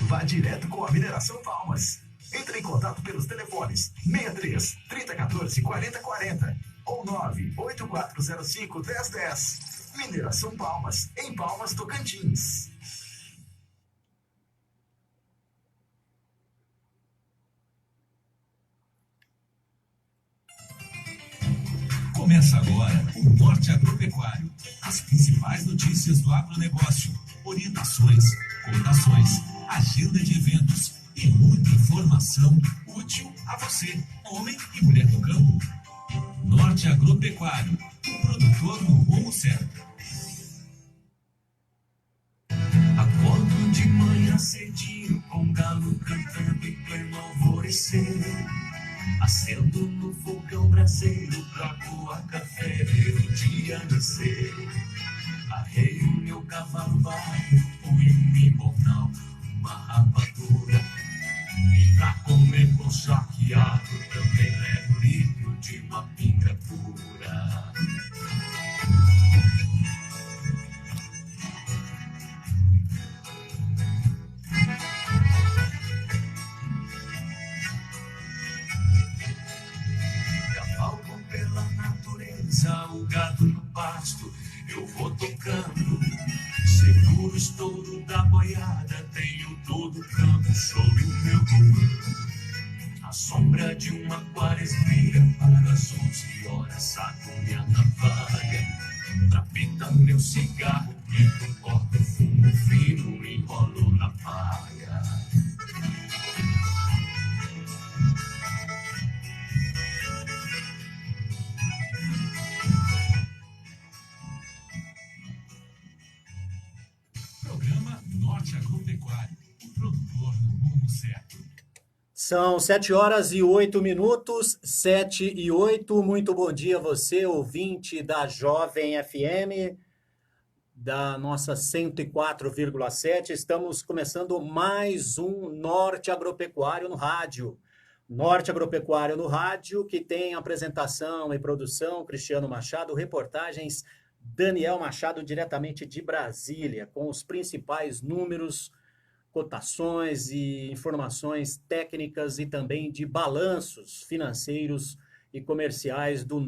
Vá direto com a Mineração Palmas. Entre em contato pelos telefones 63 3014 4040 ou 98405 1010. Mineração Palmas, em Palmas, Tocantins. Começa agora o Norte Agropecuário. As principais notícias do agronegócio, orientações, cotações, agenda de eventos e muita informação útil a você, homem e mulher do campo. Norte Agropecuário, o produtor no rumo certo. Acordo de manhã cedinho com galo cantando em pleno alvorecer. Acendo no fogão braseiro pra coar café, ver o dia nascer. Arreio meu cavalo barro, põe um imbornal, uma rapadura. E pra comer com charqueado, também levo litro de uma pinga pura. Cavalgo pela natureza, o gado no pasto, eu vou tocando. Seguro o estouro da boiada, tenho todo o campo sob o meu comando. A sombra de uma quaresmeira, para as 11 horas, saco minha navalha. Pra pitar meu cigarro, pinto, corto, fumo fino, enrolo na palha. Programa Norte Agropecuário, o produtor no rumo certo. São 7h08, 7h08. Muito bom dia a você, ouvinte da Jovem FM, da nossa 104,7. Estamos começando mais um Norte Agropecuário no rádio. Norte Agropecuário no rádio, que tem apresentação e produção Cristiano Machado, reportagens Daniel Machado, diretamente de Brasília, com os principais números, cotações e informações técnicas e também de balanços financeiros e comerciais do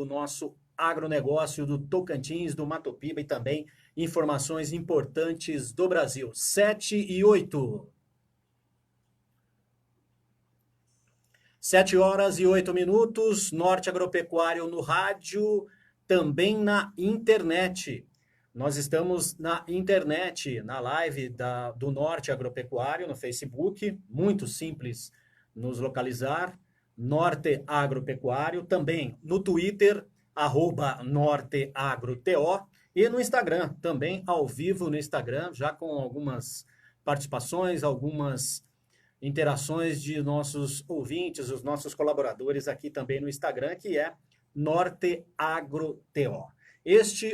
nosso agronegócio do Tocantins, do Mato Piba e também informações importantes do Brasil. 7h08. 7h08, Norte Agropecuário no rádio, também na internet. Nós estamos na internet, na live do Norte Agropecuário, no Facebook, muito simples nos localizar, Norte Agropecuário, também no Twitter, @NorteAgroTO, e no Instagram, também ao vivo no Instagram, já com algumas participações, algumas interações de nossos ouvintes, os nossos colaboradores aqui também no Instagram, que é Norte AgroTO.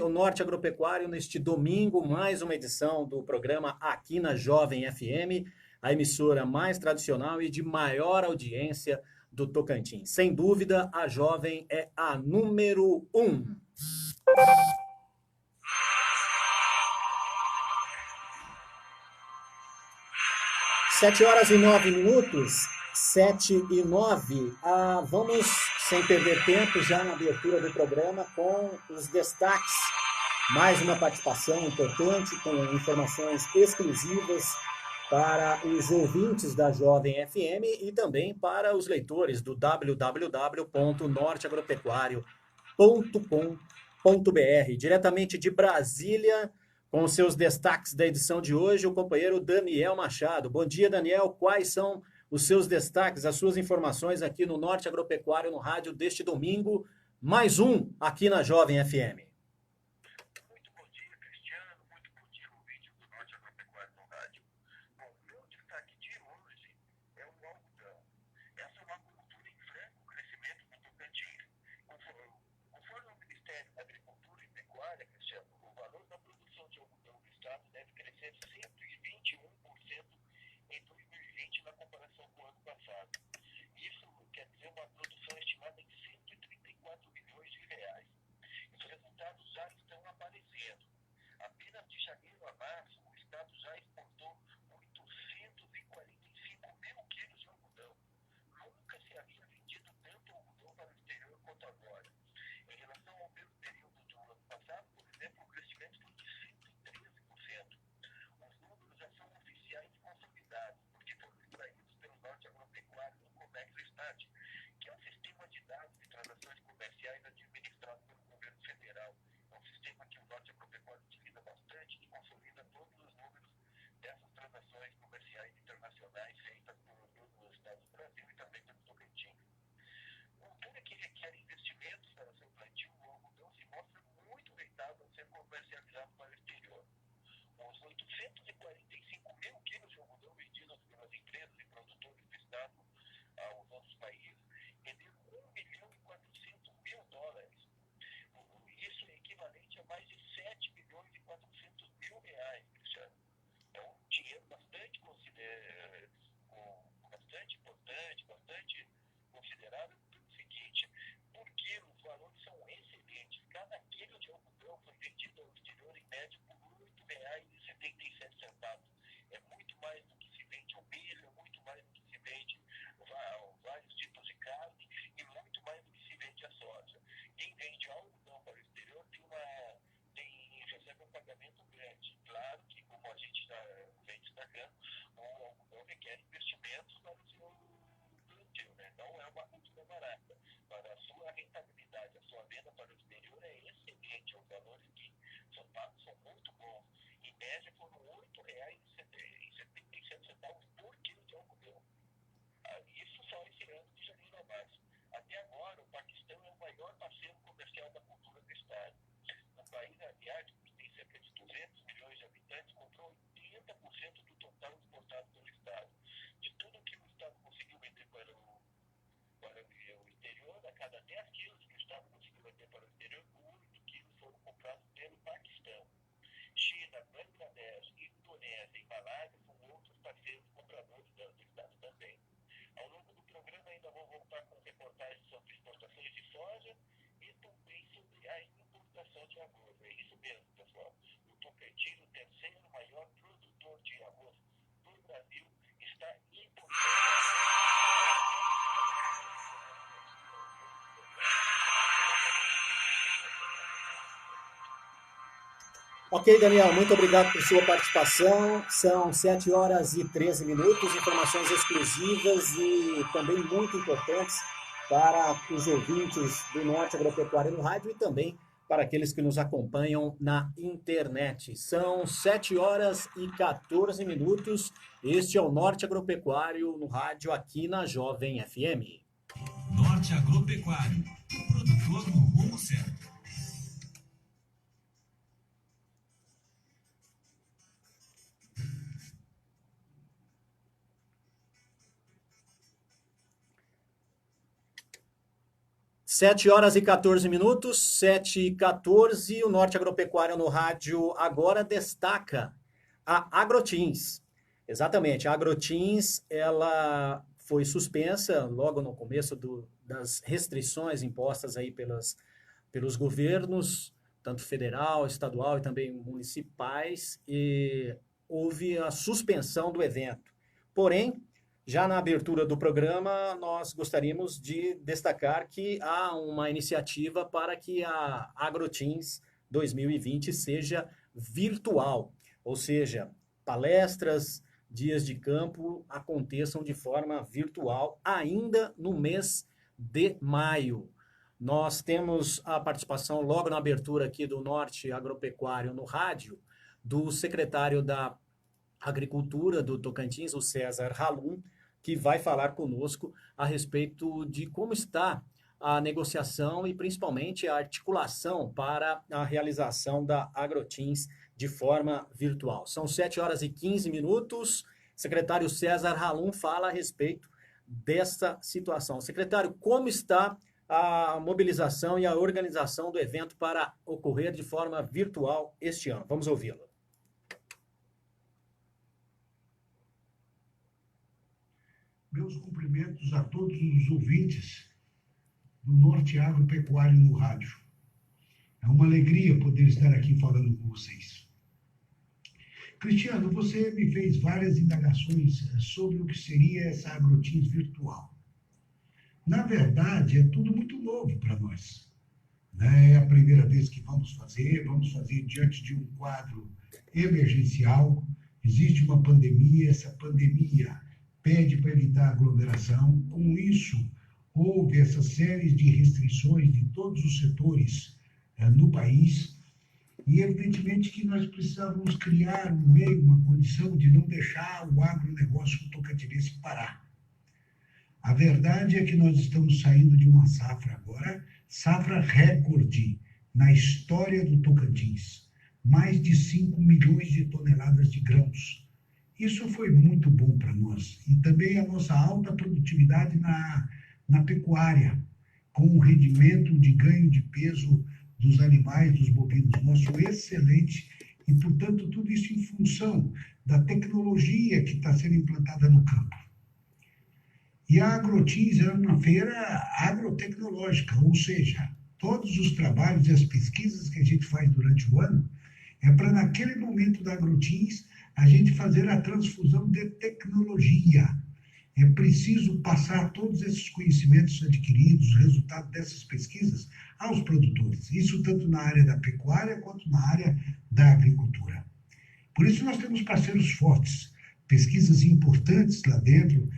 O Norte Agropecuário, neste domingo, mais uma edição do programa aqui na Jovem FM, a emissora mais tradicional e de maior audiência do Tocantins. Sem dúvida, a Jovem é a número 1. Sete horas e 9 minutos, 7h09. Vamos, sem perder tempo, já na abertura do programa, com os destaques. Mais uma participação importante, com informações exclusivas para os ouvintes da Jovem FM e também para os leitores do www.norteagropecuario.com.br. Diretamente de Brasília, com seus destaques da edição de hoje, o companheiro Daniel Machado. Bom dia, Daniel. Quais são os seus destaques, as suas informações aqui no Norte Agropecuário no rádio deste domingo? Mais um aqui na Jovem FM. Muito bom dia, Cristiano. Muito bom dia, ouvinte do Norte Agropecuário no rádio. Bom, meu destaque de hoje é o algodão. Essa é uma cultura em franco crescimento no Tocantins. Conforme o Ministério da Agricultura e Pecuária, Cristiano, o valor da produção de algodão do estado deve crescer 121% em 2020 na comparação com o ano passado. Isso quer dizer uma produção estimada em 134 bilhões de reais. Os resultados já estão aparecendo. Apenas de janeiro a março, o estado já exportou 820 mais de 7 milhões e 400 mil reais, Cristiano. É um dinheiro bastante bastante importante, bastante considerável pelo seguinte, porque os valores são excelentes. Cada quilo de algodão foi vendido ao exterior em média por R$ 8,77. É muito mais do que se vende ao milho, é muito mais do que se vende vários tipos de carne e muito mais do que se vende a soja. Quem vende algodão para o exterior recebe um pagamento grande. Claro que, como a gente vem destacando, o algodão requer investimentos para o seu plantio, né? Não é uma cultura barata. Para a sua rentabilidade, a sua venda para o exterior é excelente. Os valores que são pagos são muito bons. Em média, foram R$ 8,77 por quilo de algodão. Isso só esse ano de janeiro a março. Até agora, o Paquistão é o maior parceiro comercial da cultura do Estado. O país asiático, que tem cerca de 200 milhões de habitantes, comprou 80% do total exportado pelo Estado. De tudo que o Estado conseguiu vender para o exterior, a cada 10 quilos que o Estado conseguiu vender para o exterior, 8 quilos foram comprados pelo Paquistão. China, Bangladesh, Indonésia e Malásia são outros parceiros compradores do Estado também. Ao longo do programa ainda vou voltar com reportagens sobre exportações de soja e também sobre a importação de arroz. É isso mesmo, pessoal. O Tocantins, o terceiro maior produtor de arroz do Brasil, está importando Ok, Daniel, muito obrigado por sua participação. São 7 horas e 13 minutos, informações exclusivas e também muito importantes para os ouvintes do Norte Agropecuário no rádio e também para aqueles que nos acompanham na internet. São 7 horas e 14 minutos. Este é o Norte Agropecuário no rádio aqui na Jovem FM. Norte Agropecuário, o produtor no rumo certo. Sete horas e 14 minutos, 7h14, o Norte Agropecuário no rádio agora destaca a Agrotins. Exatamente, a Agrotins, ela foi suspensa logo no começo das restrições impostas aí pelos governos, tanto federal, estadual e também municipais, e houve a suspensão do evento. Porém, já na abertura do programa, nós gostaríamos de destacar que há uma iniciativa para que a Agrotins 2020 seja virtual, ou seja, palestras, dias de campo aconteçam de forma virtual ainda no mês de maio. Nós temos a participação logo na abertura aqui do Norte Agropecuário no rádio, do secretário da Agricultura do Tocantins, o César Halum, que vai falar conosco a respeito de como está a negociação e principalmente a articulação para a realização da Agrotins de forma virtual. São 7 horas e 15 minutos. Secretário César Halum fala a respeito dessa situação. Secretário, como está a mobilização e a organização do evento para ocorrer de forma virtual este ano? Vamos ouvi-lo. Meus cumprimentos a todos os ouvintes do Norte Agropecuário no rádio. É uma alegria poder estar aqui falando com vocês. Cristiano, você me fez várias indagações sobre o que seria essa Agrotins virtual. Na verdade, é tudo muito novo para nós. É a primeira vez que vamos fazer diante de um quadro emergencial. Existe uma pandemia, essa pandemia pede para evitar aglomeração. Com isso, houve essa série de restrições de todos os setores no país. E, evidentemente, que nós precisávamos criar um meio, uma condição de não deixar o agronegócio tocantinense parar. A verdade é que nós estamos saindo de uma safra agora, safra recorde na história do Tocantins. Mais de 5 milhões de toneladas de grãos. Isso foi muito bom para nós. E também a nossa alta produtividade na pecuária, com um rendimento de ganho de peso dos animais, dos bovinos nosso excelente, e, portanto, tudo isso em função da tecnologia que está sendo implantada no campo. E a Agrotins é uma feira agrotecnológica, ou seja, todos os trabalhos e as pesquisas que a gente faz durante o ano é para, naquele momento da Agrotins, a gente fazer a transfusão de tecnologia. É preciso passar todos esses conhecimentos adquiridos, resultado dessas pesquisas, aos produtores. Isso tanto na área da pecuária quanto na área da agricultura. Por isso nós temos parceiros fortes, pesquisas importantes lá dentro,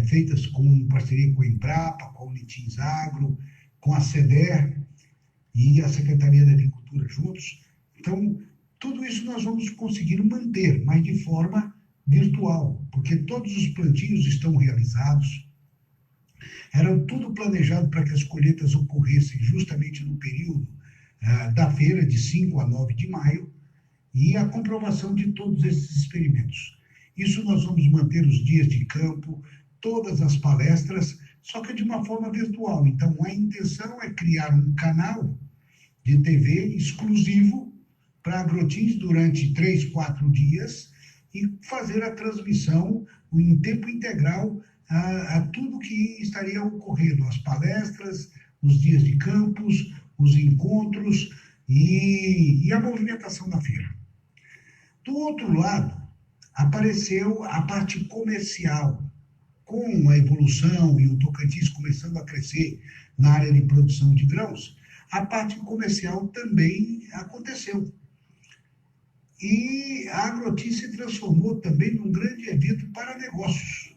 feitas com parceria com a Embrapa, com a Unitins Agro, com a CEDER e a Secretaria da Agricultura juntos. Então, tudo isso nós vamos conseguir manter, mas de forma virtual, porque todos os plantios estão realizados. Era tudo planejado para que as colheitas ocorressem justamente no período da feira, de 5 a 9 de maio, e a comprovação de todos esses experimentos. Isso nós vamos manter os dias de campo, todas as palestras, só que de uma forma virtual. Então, a intenção é criar um canal de TV exclusivo para Agrotins durante 3, 4 dias e fazer a transmissão em tempo integral a tudo que estaria ocorrendo, as palestras, os dias de campos, os encontros e a movimentação da feira. Do outro lado, apareceu a parte comercial, com a evolução e o Tocantins começando a crescer na área de produção de grãos, a parte comercial também aconteceu. E a Agrotins se transformou também num grande evento para negócios.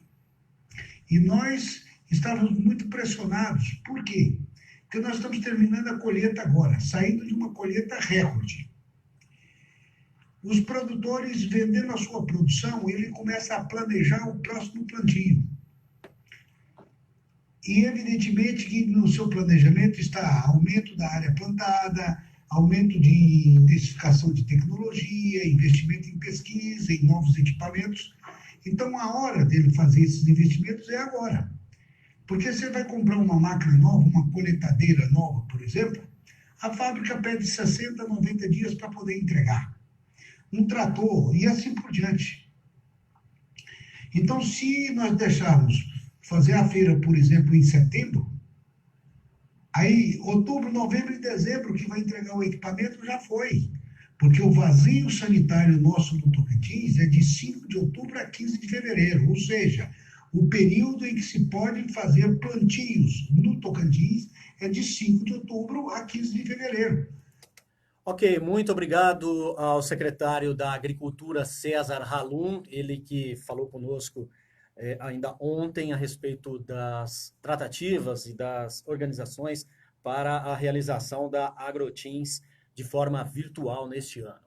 E nós estávamos muito pressionados. Por quê? Porque nós estamos terminando a colheita agora, saindo de uma colheita recorde. Os produtores, vendendo a sua produção, ele começa a planejar o próximo plantio. E, evidentemente, que no seu planejamento está aumento da área plantada, aumento de intensificação de tecnologia, investimento em pesquisa, em novos equipamentos. Então, a hora dele fazer esses investimentos é agora. Porque você vai comprar uma máquina nova, uma coletadeira nova, por exemplo, a fábrica pede 60, 90 dias para poder entregar. Um trator e assim por diante. Então, se nós deixarmos fazer a feira, por exemplo, em setembro, aí outubro, novembro e dezembro, que vai entregar o equipamento, já foi. Porque o vazio sanitário nosso no Tocantins é de 5 de outubro a 15 de fevereiro, ou seja, o período em que se pode fazer plantios no Tocantins é de 5 de outubro a 15 de fevereiro. Ok, muito obrigado ao secretário da Agricultura, César Halum, ele que falou conosco ainda ontem a respeito das tratativas e das organizações para a realização da Agrotins de forma virtual neste ano.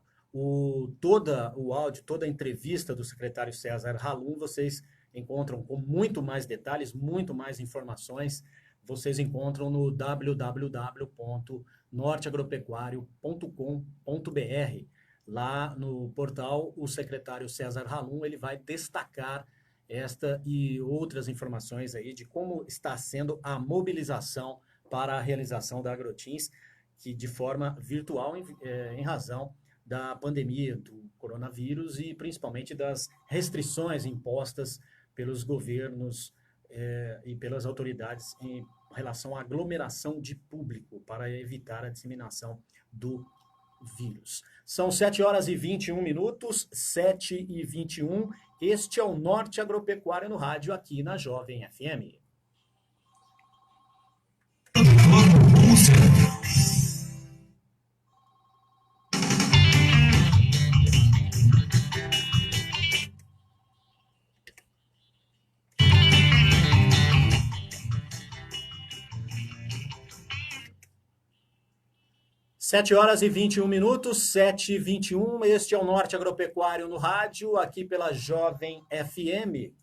Todo o áudio, toda a entrevista do secretário César Halum, vocês encontram com muito mais detalhes, muito mais informações, vocês encontram no www.norteagropecuario.com.br. Lá no portal, o secretário César Halum, ele vai destacar esta e outras informações aí de como está sendo a mobilização para a realização da Agrotins, que de forma virtual, em razão da pandemia do coronavírus e principalmente das restrições impostas pelos governos e pelas autoridades em relação à aglomeração de público para evitar a disseminação do vírus. São 7h21, 7h21. Este é o Norte Agropecuário no rádio, aqui na Jovem FM. Sete horas e 21 minutos, 7h21, este é o Norte Agropecuário no rádio, aqui pela Jovem FM.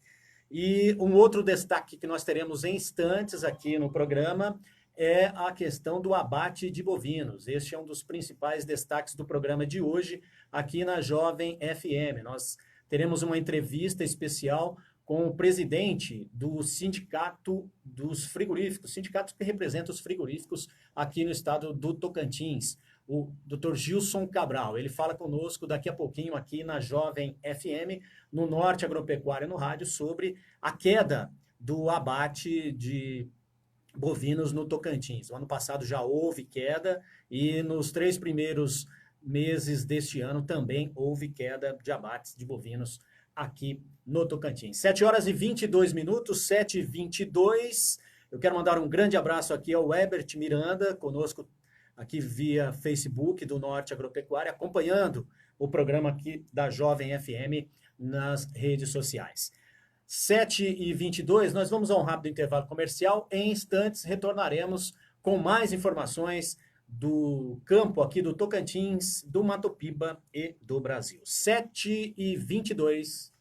E um outro destaque que nós teremos em instantes aqui no programa é a questão do abate de bovinos. Este é um dos principais destaques do programa de hoje, aqui na Jovem FM. Nós teremos uma entrevista especial com o presidente do Sindicato dos Frigoríficos, sindicato que representa os frigoríficos aqui no estado do Tocantins, o Dr. Gilson Cabral. Ele fala conosco daqui a pouquinho aqui na Jovem FM, no Norte Agropecuário no Rádio, sobre a queda do abate de bovinos no Tocantins. O ano passado já houve queda e nos 3 primeiros meses deste ano também houve queda de abates de bovinos aqui no Tocantins. 7 horas e 22 minutos, 7h22. Eu quero mandar um grande abraço aqui ao Ebert Miranda, conosco aqui via Facebook do Norte Agropecuária, acompanhando o programa aqui da Jovem FM nas redes sociais. 7h22, nós vamos a um rápido intervalo comercial. Em instantes, retornaremos com mais informações do campo aqui do Tocantins, do Mato Piba e do Brasil. 7h22.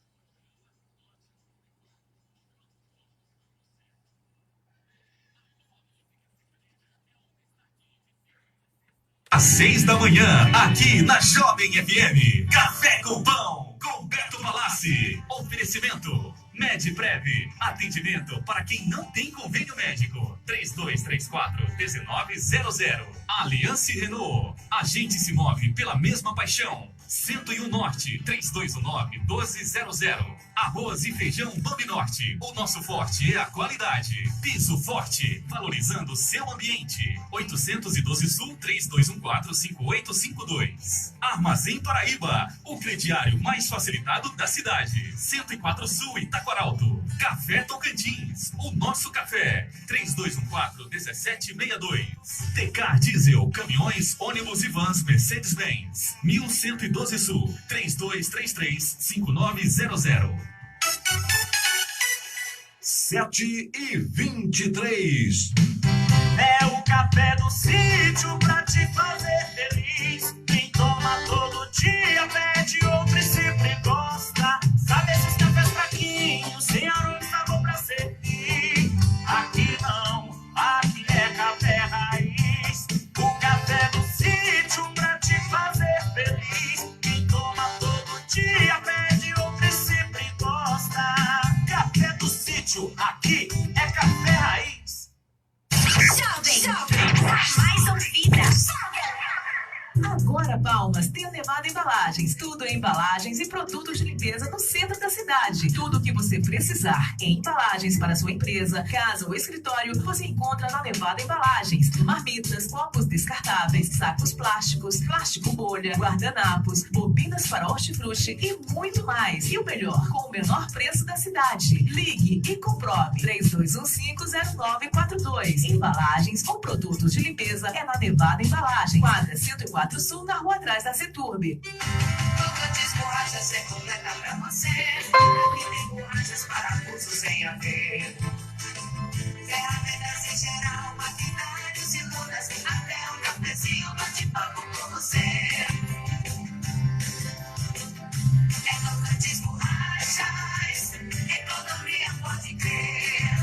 Às 6 da manhã, aqui na Jovem FM. Café com Pão, com Beto Palassi. Oferecimento Medprev. Atendimento para quem não tem convênio médico. 3234-1900. Aliança Renault. A gente se move pela mesma paixão. 101 Norte, 3219-1200. Arroz e feijão Bambi Norte. O nosso forte é a qualidade. Piso Forte, valorizando seu ambiente. 812 Sul, 3214-5852. Armazém Paraíba, o crediário mais facilitado da cidade. 104 Sul, Itaquaralto. Café Tocantins, o nosso café. 3214-1762. Tecar Diesel, caminhões, ônibus e vans Mercedes-Benz. 1112 Sul, 3233-5900. 7h23. É o café do sítio pra te fazer feliz. Quem toma todo dia pede outro e sempre gosta. Sabe esses cafés fraquinhos, sem aroma e sabor pra servir? Aqui não, aqui é café raiz. O café do sítio pra te fazer feliz. Quem toma todo dia pede outro e sempre gosta. Café do sítio, aqui é café raiz. Jovem, mais ouvida. Agora Palmas tem a Nevada Embalagens. Tudo em embalagens e produtos de limpeza no centro da cidade. Tudo o que você precisar em embalagens para sua empresa, casa ou escritório, você encontra na Nevada Embalagens. Marmitas, copos descartáveis, sacos plásticos, plástico bolha, guardanapos, bobinas para hortifruti e muito mais. E o melhor, com o menor preço da cidade. Ligue e comprove. 3215-0942. Embalagens ou produtos de limpeza é na Nevada Embalagens. Quadra 104 Sul, na rua atrás da Ceturbe. Tocantis Borrachas é completa pra você. Aqui tem borrachas, parafusos sem haver. Ferramentas em geral, maquinários e lunas. Até um cafezinho bate-papo com você. É Tocantis Borrachas, economia pode crer.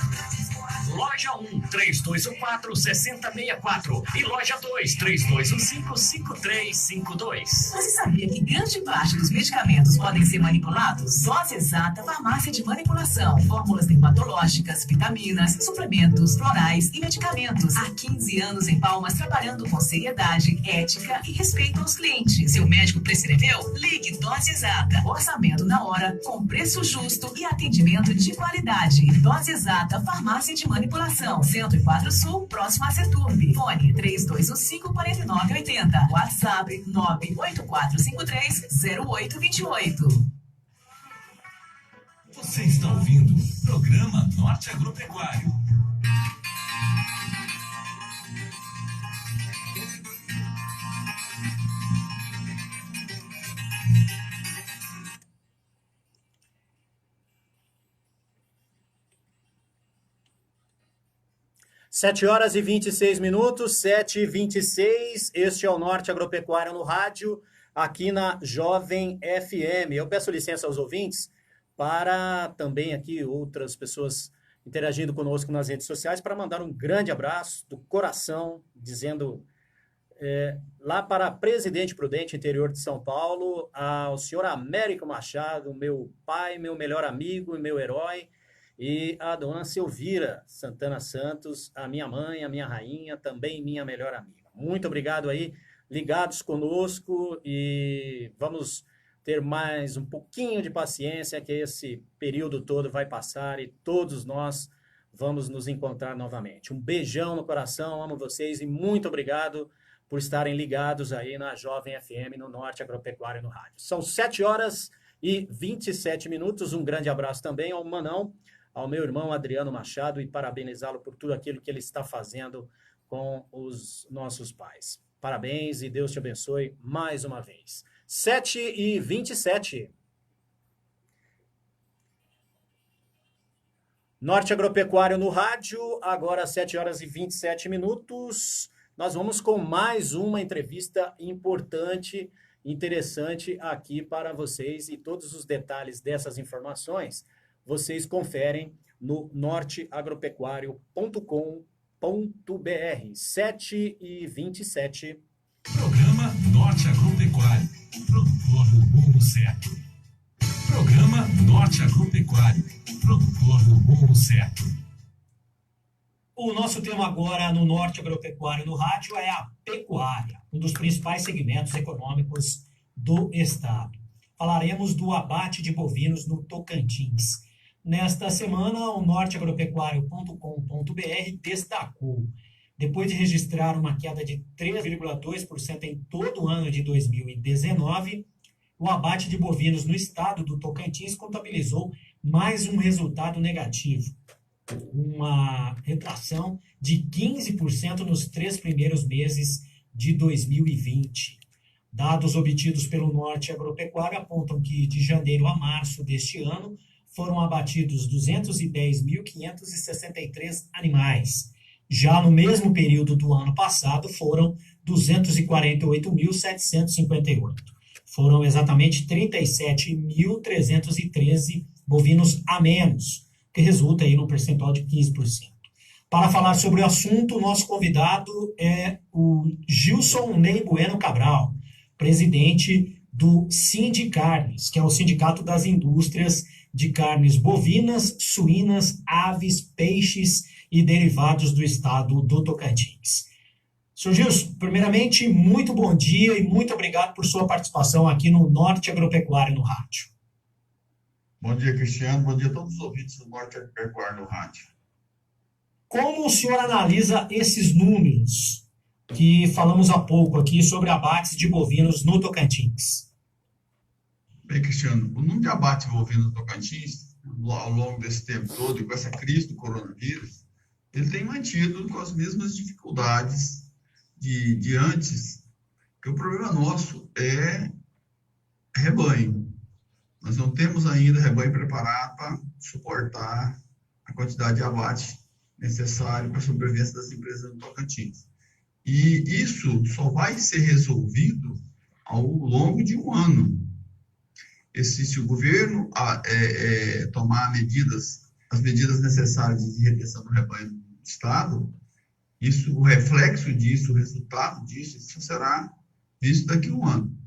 Loja 1, 3214-6064 e Loja 2, 3215-5352. Você sabia que grande parte dos medicamentos podem ser manipulados? Dose Exata Farmácia de Manipulação. Fórmulas dermatológicas, vitaminas, suplementos, florais e medicamentos. Há 15 anos em Palmas, trabalhando com seriedade, ética e respeito aos clientes. Seu médico prescreveu? Ligue Dose Exata. Orçamento na hora, com preço justo e atendimento de qualidade. Dose Exata Farmácia de Manipulação. 104 Sul, próximo a Ceturbe. Fone 3225-4980. WhatsApp 98453-0828. Você está ouvindo o programa Norte Agropecuário. Sete horas e 26 minutos, 7h26. Este é o Norte Agropecuário no rádio, aqui na Jovem FM. Eu peço licença aos ouvintes para também aqui outras pessoas interagindo conosco nas redes sociais para mandar um grande abraço do coração, dizendo lá para Presidente Prudente, interior de São Paulo, ao senhor Américo Machado, meu pai, meu melhor amigo e meu herói, e a dona Silvira Santana Santos, a minha mãe, a minha rainha, também minha melhor amiga. Muito obrigado aí, ligados conosco, e vamos ter mais um pouquinho de paciência, que esse período todo vai passar e todos nós vamos nos encontrar novamente. Um beijão no coração, amo vocês e muito obrigado por estarem ligados aí na Jovem FM, no Norte Agropecuário no Rádio. São 7h27. Um grande abraço também ao Manão, ao meu irmão Adriano Machado, e parabenizá-lo por tudo aquilo que ele está fazendo com os nossos pais. Parabéns e Deus te abençoe mais uma vez. 7h27. Norte Agropecuário no rádio, agora 7h27. Nós vamos com mais uma entrevista importante, interessante aqui para vocês, e todos os detalhes dessas informações vocês conferem no norteagropecuario.com.br. 7h27. Programa Norte Agropecuário, produtor do rumo certo. Programa Norte Agropecuário, produtor do rumo certo. O nosso tema agora no Norte Agropecuário no rádio é a pecuária, um dos principais segmentos econômicos do estado. Falaremos do abate de bovinos no Tocantins. Nesta semana, o norteagropecuario.com.br destacou: depois de registrar uma queda de 3,2% em todo o ano de 2019, o abate de bovinos no estado do Tocantins contabilizou mais um resultado negativo, uma retração de 15% nos 3 primeiros meses de 2020. Dados obtidos pelo Norte Agropecuário apontam que de janeiro a março deste ano foram abatidos 210.563 animais. Já no mesmo período do ano passado, foram 248.758. Foram exatamente 37.313 bovinos a menos, que resulta aí num percentual de 15%. Para falar sobre o assunto, o nosso convidado é o Gilson Ney Bueno Cabral, presidente do Sindicarnes, que é o Sindicato das Indústrias de Carnes Bovinas, Suínas, Aves, Peixes e Derivados do Estado do Tocantins. Sr. Gilson, primeiramente, muito bom dia e muito obrigado por sua participação aqui no Norte Agropecuário no rádio. Bom dia, Cristiano. Bom dia a todos os ouvintes do Norte Agropecuário no rádio. Como o senhor analisa esses números que falamos há pouco aqui sobre abates de bovinos no Tocantins? Bem, Cristiano, o número de abates de bovinos no Tocantins, ao longo desse tempo todo, e com essa crise do coronavírus, ele tem mantido com as mesmas dificuldades de antes, porque o problema nosso é rebanho. Nós não temos ainda rebanho preparado para suportar a quantidade de abate necessário para a sobrevivência das empresas do Tocantins. E isso só vai ser resolvido ao longo de um ano. Se o governo tomar as medidas necessárias de retenção do rebanho do Estado, o reflexo disso, o resultado disso, isso será visto daqui a um ano.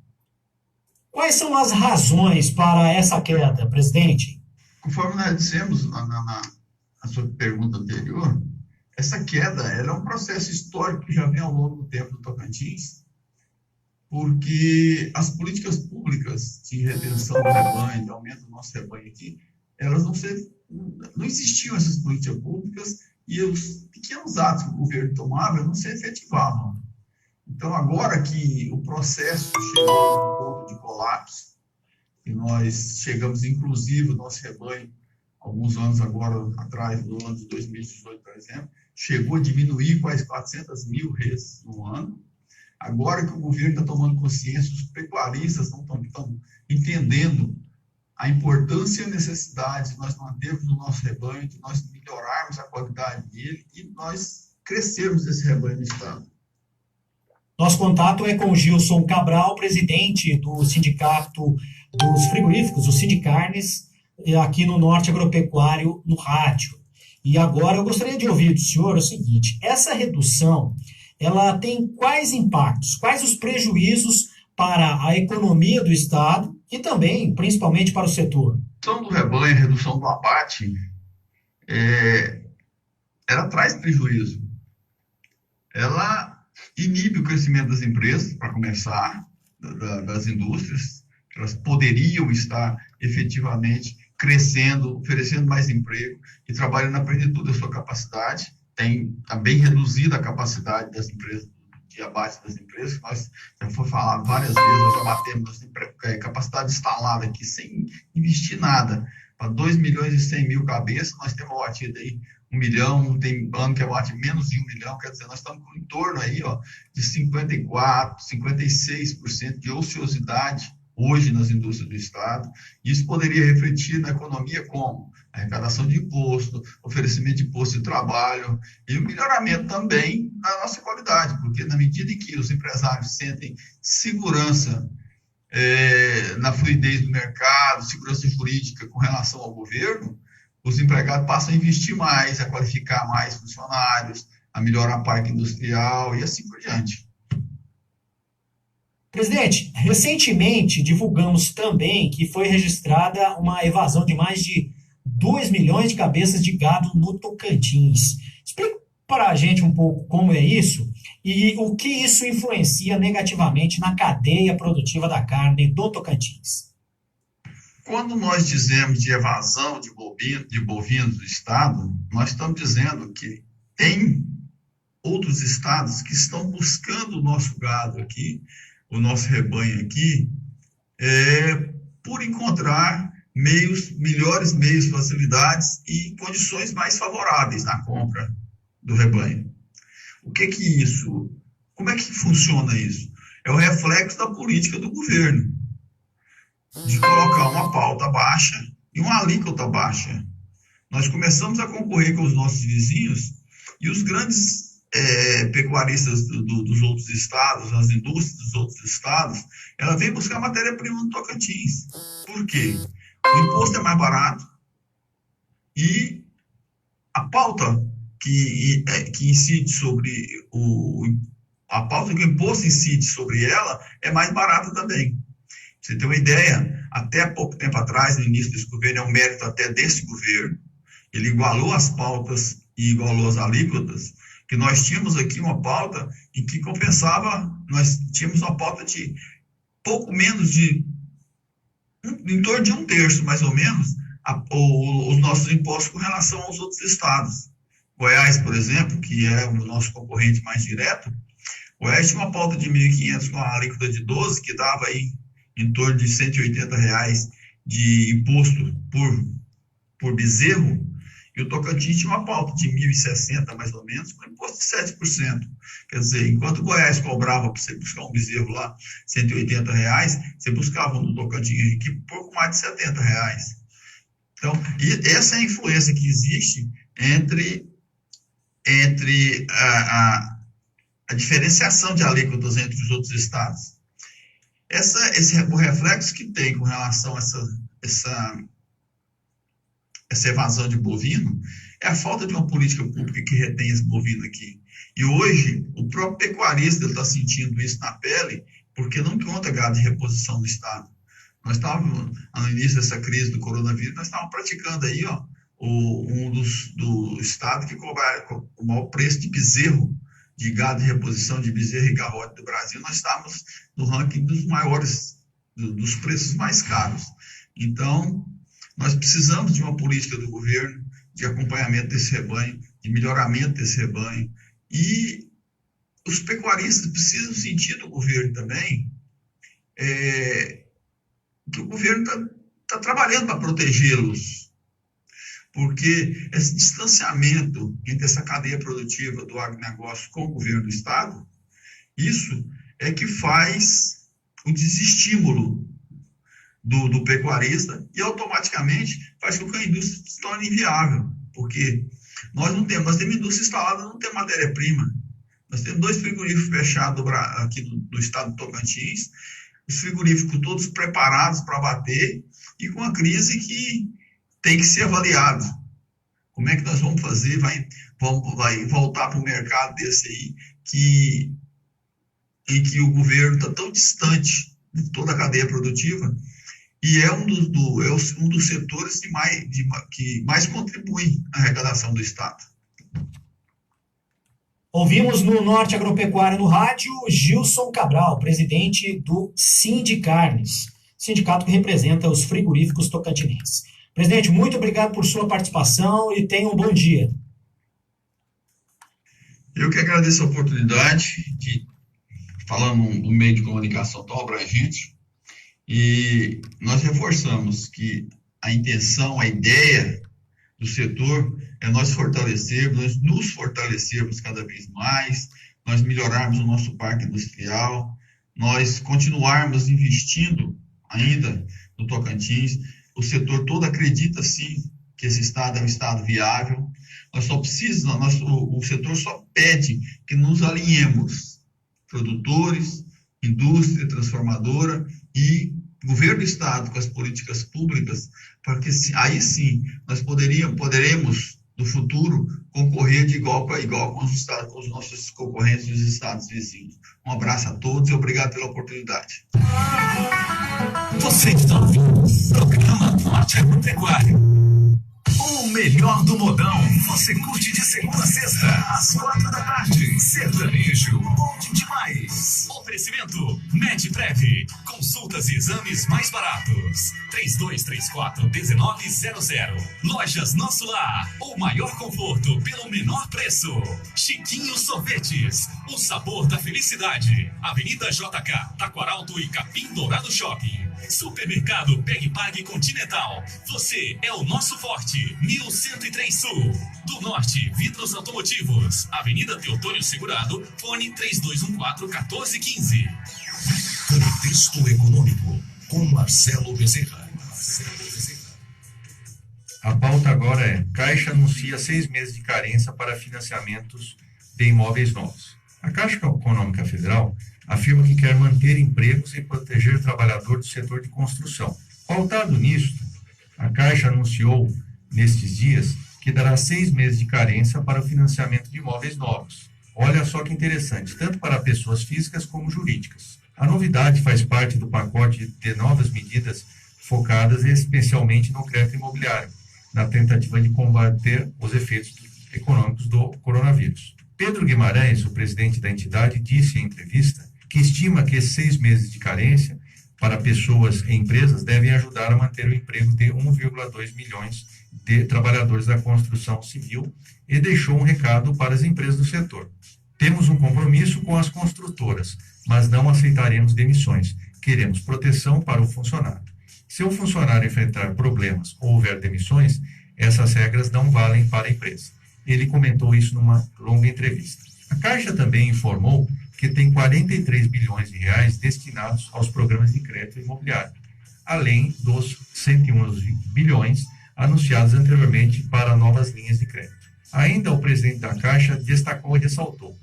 Quais são as razões para essa queda, presidente? Conforme nós dissemos na sua pergunta anterior, essa queda ela é um processo histórico que já vem ao longo do tempo do Tocantins, porque as políticas públicas de retenção do rebanho, de aumento do nosso rebanho aqui, elas não existiam essas políticas públicas e os pequenos atos que o governo tomava não se efetivavam. Então, agora que o processo chegou a um ponto de colapso, e nós chegamos, inclusive, o nosso rebanho, alguns anos agora atrás, no ano de 2018, por exemplo, chegou a diminuir quase 400 mil reses no ano. Agora que o governo está tomando consciência, os pecuaristas estão entendendo a importância e a necessidade de nós mantermos o nosso rebanho, de nós melhorarmos a qualidade dele e nós crescermos esse rebanho no Estado. Nosso contato é com o Gilson Cabral, presidente do Sindicato dos Frigoríficos, o Sindicarnes, aqui no Norte Agropecuário, no rádio. E agora eu gostaria de ouvir do senhor o seguinte: essa redução ela tem quais impactos, quais os prejuízos para a economia do Estado e também, principalmente, para o setor? A redução do rebanho, a redução do abate, ela traz prejuízo. Ela inibe o crescimento das empresas, para começar, das indústrias. Elas poderiam estar efetivamente crescendo, oferecendo mais emprego e trabalhando na plenitude da sua capacidade. Está bem reduzida a capacidade das empresas, de abate das empresas. Nós já foi falado várias vezes, nós já batemos capacidade instalada aqui sem investir nada. Para 2 milhões e 100 mil cabeças, nós temos abatido aí 1 milhão, tem ano que abate menos de 1 milhão, quer dizer, nós estamos em torno aí, de 54%, 56% de ociosidade hoje nas indústrias do Estado. Isso poderia refletir na economia como arrecadação de imposto, oferecimento de posto de trabalho e o melhoramento também da nossa qualidade, porque na medida em que os empresários sentem segurança na fluidez do mercado, segurança jurídica com relação ao governo, os empregados passam a investir mais, a qualificar mais funcionários, a melhorar a parque industrial e assim por diante. Presidente, recentemente divulgamos também que foi registrada uma evasão de mais de 2 milhões de cabeças de gado no Tocantins. Explica para a gente um pouco como é isso e o que isso influencia negativamente na cadeia produtiva da carne do Tocantins. Quando nós dizemos de evasão de bovinos do Estado, nós estamos dizendo que tem outros estados que estão buscando o nosso gado aqui, o nosso rebanho aqui, por encontrar melhores meios, facilidades e condições mais favoráveis na compra do rebanho. Como é que funciona isso? É o reflexo da política do governo, de colocar uma pauta baixa e uma alíquota baixa. Nós começamos a concorrer com os nossos vizinhos e os grandes pecuaristas dos outros estados, as indústrias dos outros estados, ela vem buscar matéria-prima no Tocantins. Por quê? O imposto é mais barato e a pauta que incide sobre a pauta que o imposto incide sobre ela é mais barata também. Pra você ter uma ideia, até pouco tempo atrás, no início desse governo, é um mérito até desse governo, ele igualou as pautas e igualou as alíquotas, que nós tínhamos aqui uma pauta em que compensava, nós tínhamos uma pauta de pouco menos de, em torno de 1/3, mais ou menos, os nossos impostos com relação aos outros estados. Goiás, por exemplo, que é o nosso concorrente mais direto, Goiás tinha uma pauta de 1.500 com a alíquota de 12, que dava aí em torno de R$ 180 de imposto por bezerro, e o Tocantins tinha uma pauta de 1.060, mais ou menos, com imposto de 7%. Quer dizer, enquanto o Goiás cobrava para você buscar um bezerro lá R$ 180, você buscava no Tocantins aqui por pouco mais de R$ 70. Então, essa é a influência que existe entre a diferenciação de alíquotas entre os outros estados. O reflexo que tem com relação a essa evasão de bovino é a falta de uma política pública que retém esse bovino aqui. E hoje, o próprio pecuarista está sentindo isso na pele, porque não conta gado de reposição no estado. Nós estávamos, no início dessa crise do coronavírus, nós estávamos praticando aí, do estado que cobra o maior preço de bezerro, de gado de reposição de bezerro e garrote do Brasil. Nós estávamos no ranking dos maiores, dos preços mais caros. Então, nós precisamos de uma política do governo de acompanhamento desse rebanho, de melhoramento desse rebanho. E os pecuaristas precisam sentir do governo também que o governo está trabalhando para protegê-los. Porque esse distanciamento entre essa cadeia produtiva do agronegócio com o governo do Estado, isso é que faz o desestímulo do pecuarista e automaticamente faz com que a indústria se torne inviável, porque nós temos indústria instalada, não tem matéria-prima. Nós temos 2 frigoríficos fechados aqui no estado do Tocantins, os frigoríficos todos preparados para bater e com uma crise que tem que ser avaliada. Como é que nós vamos fazer? Vai voltar para o mercado desse aí, em que o governo está tão distante de toda a cadeia produtiva, e é um dos setores que mais contribui à arrecadação do Estado. Ouvimos no Norte Agropecuário no rádio Gilson Cabral, presidente do Sindicarnes, sindicato que representa os frigoríficos tocantinenses. Presidente, muito obrigado por sua participação e tenha um bom dia. Eu que agradeço a oportunidade de falar num meio de comunicação tão abrangente, e nós reforçamos que a intenção, a ideia do setor é nós nos fortalecermos cada vez mais, nós melhorarmos o nosso parque industrial, nós continuarmos investindo ainda no Tocantins. O setor todo acredita, sim, que esse estado é um estado viável. O setor só pede que nos alinhemos, produtores, indústria transformadora e governo do estado com as políticas públicas, porque aí sim nós poderemos no futuro concorrer de igual para igual com os nossos concorrentes dos estados vizinhos. Um abraço a todos e obrigado pela oportunidade. Você está ouvindo o programa Norte Agropecuário. O melhor do modão você curte de segunda a sexta, às 4 da tarde. Sertanejo, bom demais. Oferecimento Medprev, consultas e exames mais baratos. 3234-1900. Lojas Nosso Lar, o maior conforto pelo menor preço. Chiquinho Sorvetes, o sabor da felicidade. Avenida JK, Taquaralto e Capim Dourado Shopping. Supermercado Pegue Pague Continental. Você é o nosso forte. 1103 Sul. Do Norte, Vidros Automotivos. Avenida Teotônio Segurado, fone 3214-1415. Contexto Econômico, com Marcelo Bezerra. A pauta agora é: Caixa anuncia 6 meses de carência para financiamentos de imóveis novos. A Caixa Econômica Federal afirma que quer manter empregos e proteger o trabalhador do setor de construção. Pautado nisso, a Caixa anunciou nestes dias que dará 6 meses de carência para o financiamento de imóveis novos. Olha só que interessante, tanto para pessoas físicas como jurídicas. A novidade faz parte do pacote de novas medidas focadas especialmente no crédito imobiliário, na tentativa de combater os efeitos econômicos do coronavírus. Pedro Guimarães, o presidente da entidade, disse em entrevista que estima que esses 6 meses de carência para pessoas e empresas devem ajudar a manter o emprego de 1,2 milhões de trabalhadores da construção civil e deixou um recado para as empresas do setor. Temos um compromisso com as construtoras, mas não aceitaremos demissões. Queremos proteção para o funcionário. Se o funcionário enfrentar problemas ou houver demissões, essas regras não valem para a empresa. Ele comentou isso numa longa entrevista. A Caixa também informou que tem 43 bilhões de reais destinados aos programas de crédito imobiliário, além dos 101 bilhões anunciados anteriormente para novas linhas de crédito. Ainda o presidente da Caixa destacou e ressaltou: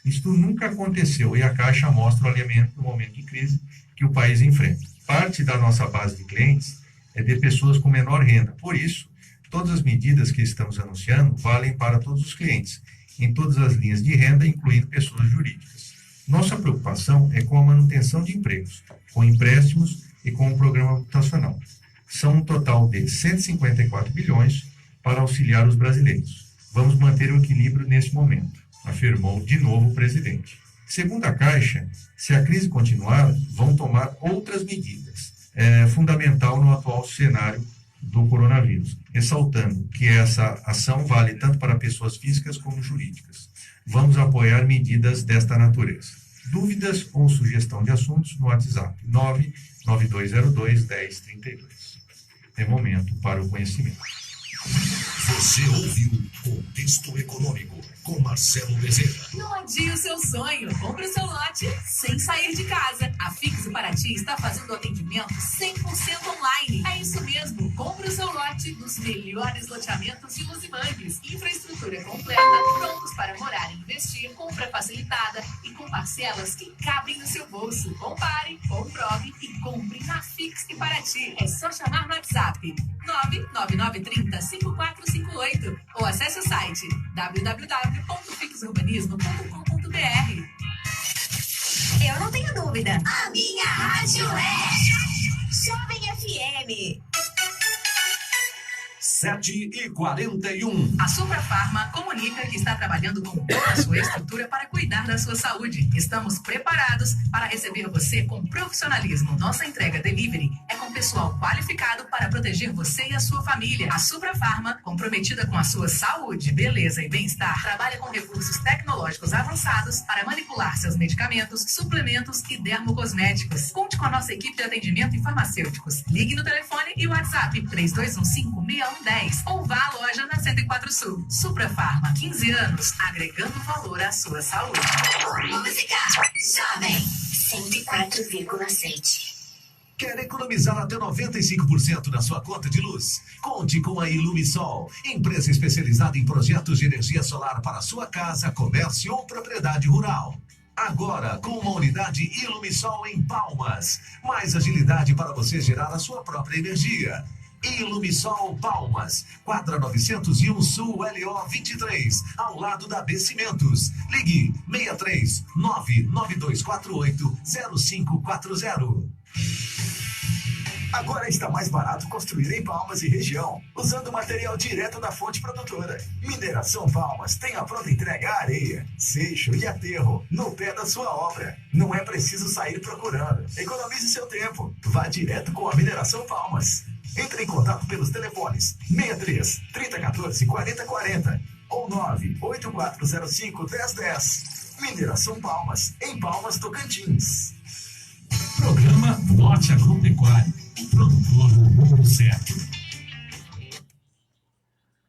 isto nunca aconteceu e a Caixa mostra o alinhamento no momento de crise que o país enfrenta. Parte da nossa base de clientes é de pessoas com menor renda. Por isso, todas as medidas que estamos anunciando valem para todos os clientes, em todas as linhas de renda, incluindo pessoas jurídicas. Nossa preocupação é com a manutenção de empregos, com empréstimos e com o programa habitacional. São um total de 154 bilhões para auxiliar os brasileiros. Vamos manter o equilíbrio nesse momento, afirmou de novo o presidente. Segundo a Caixa, se a crise continuar, vão tomar outras medidas. É fundamental no atual cenário do coronavírus, ressaltando que essa ação vale tanto para pessoas físicas como jurídicas. Vamos apoiar medidas desta natureza. Dúvidas ou sugestão de assuntos no WhatsApp 99202-1032. É momento para o conhecimento. Você ouviu Contexto Econômico com Marcelo Bezerra. Não adie o seu sonho. Compre o seu lote sem sair de casa. A Fix Paraty está fazendo atendimento 100% online. É isso mesmo. Compre o seu lote nos melhores loteamentos de Luzimangues. Infraestrutura completa, prontos para morar e investir, compra facilitada e com parcelas que cabem no seu bolso. Compare, comprove e compre na Fix Paraty. É só chamar no WhatsApp 99930-5458. gratuito ou acesse o site www.fixurbanismo.com.br. Eu não tenho dúvida. A minha rádio é Jovem FM. 7h41. A Suprafarma comunica que está trabalhando com toda a sua estrutura para cuidar da sua saúde. Estamos preparados para receber você com profissionalismo. Nossa entrega delivery é com pessoal qualificado para proteger você e a sua família. A Suprafarma, comprometida com a sua saúde, beleza e bem-estar, trabalha com recursos tecnológicos avançados para manipular seus medicamentos, suplementos e dermocosméticos. Conte com a nossa equipe de atendimento e farmacêuticos. Ligue no telefone e WhatsApp 3215-6110 ou vá à loja na 104 Sul. Suprafarma, 15 anos, agregando valor à sua saúde. Música Jovem 104,7. Quer economizar até 95% na sua conta de luz? Conte com a Ilumisol, empresa especializada em projetos de energia solar para sua casa, comércio ou propriedade rural. Agora, com uma unidade Ilumisol em Palmas. Mais agilidade para você gerar a sua própria energia. Ilumisol Palmas, quadra 901 Sul LO 23, ao lado da B Cimentos. Ligue 63 99248 0540. Agora está mais barato construir em Palmas e região, usando material direto da fonte produtora. Mineração Palmas tem a pronta entrega à areia, seixo e aterro, no pé da sua obra. Não é preciso sair procurando. Economize seu tempo. Vá direto com a Mineração Palmas. Entre em contato pelos telefones 63 3014 4040 ou 98405 1010. Mineração Palmas, em Palmas, Tocantins. Programa Norte Agropecuário. Produtor do mundo certo.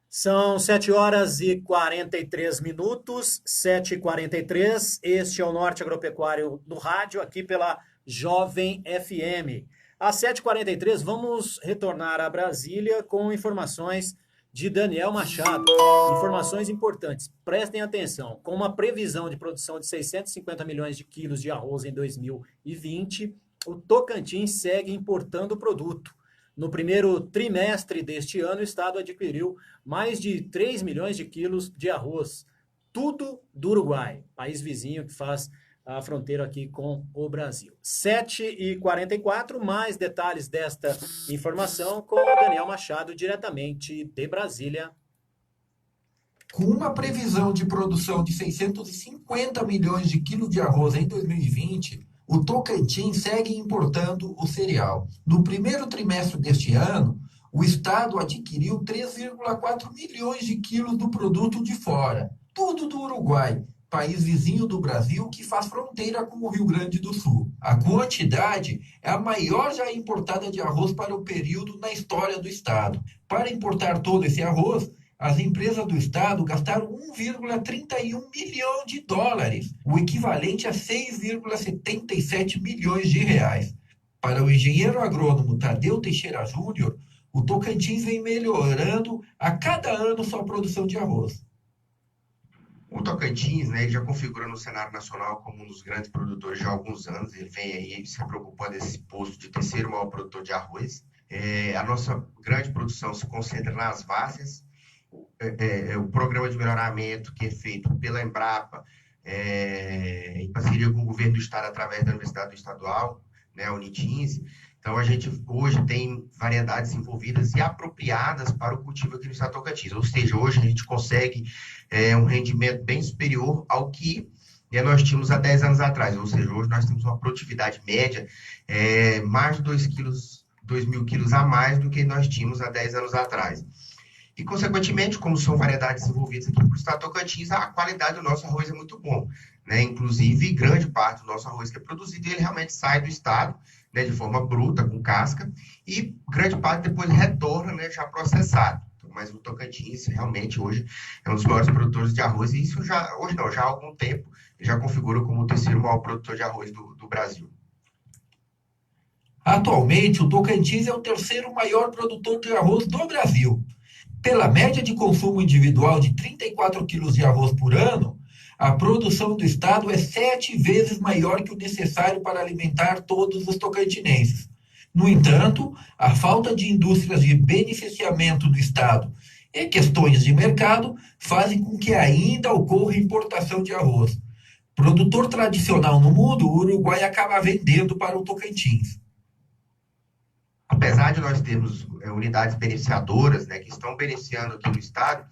São 7h43, 7h43. Este é o Norte Agropecuário do rádio, aqui pela Jovem FM. Às 7h43, vamos retornar a Brasília com informações de Daniel Machado. Informações importantes, prestem atenção. Com uma previsão de produção de 650 milhões de quilos de arroz em 2020, o Tocantins segue importando o produto. No primeiro trimestre deste ano, o estado adquiriu mais de 3 milhões de quilos de arroz, tudo do Uruguai, país vizinho que faz a fronteira aqui com o Brasil. 7h44, mais detalhes desta informação com o Daniel Machado, diretamente de Brasília. Com uma previsão de produção de 650 milhões de quilos de arroz em 2020, o Tocantins segue importando o cereal. No primeiro trimestre deste ano, o estado adquiriu 3,4 milhões de quilos do produto de fora, tudo do Uruguai, país vizinho do Brasil que faz fronteira com o Rio Grande do Sul. A quantidade é a maior já importada de arroz para o período na história do estado. Para importar todo esse arroz, as empresas do estado gastaram 1,31 milhão de dólares, o equivalente a 6,77 milhões de reais. Para o engenheiro agrônomo Tadeu Teixeira Júnior, o Tocantins vem melhorando a cada ano sua produção de arroz. O Tocantins, ele já configura no cenário nacional como um dos grandes produtores já há alguns anos. Ele vem aí se preocupando desse posto de terceiro maior produtor de arroz. A nossa grande produção se concentra nas várzeas. O programa de melhoramento que é feito pela Embrapa, em parceria com o governo do estado através da Universidade Estadual, a Unitins. Então, a gente hoje tem variedades envolvidas e apropriadas para o cultivo aqui no estado do Tocantins. Ou seja, hoje a gente consegue um rendimento bem superior ao que nós tínhamos há 10 anos atrás. Ou seja, hoje nós temos uma produtividade média mais de 2 mil quilos a mais do que nós tínhamos há 10 anos atrás. E, consequentemente, como são variedades desenvolvidas aqui para o estado do Tocantins, a qualidade do nosso arroz é muito bom, Inclusive, grande parte do nosso arroz que é produzido, ele realmente sai do estado, de forma bruta, com casca, e grande parte depois retorna, já processado. Mas o Tocantins, realmente, hoje, é um dos maiores produtores de arroz, e isso já há algum tempo, já configura como o terceiro maior produtor de arroz do Brasil. Atualmente, o Tocantins é o terceiro maior produtor de arroz do Brasil. Pela média de consumo individual de 34 quilos de arroz por ano, a produção do estado é 7 vezes maior que o necessário para alimentar todos os tocantinenses. No entanto, a falta de indústrias de beneficiamento do estado E questões de mercado fazem com que ainda ocorra importação de arroz. Produtor tradicional no mundo, o Uruguai acaba vendendo para o Tocantins. Apesar de nós termos unidades beneficiadoras, né, que estão beneficiando aqui no estado,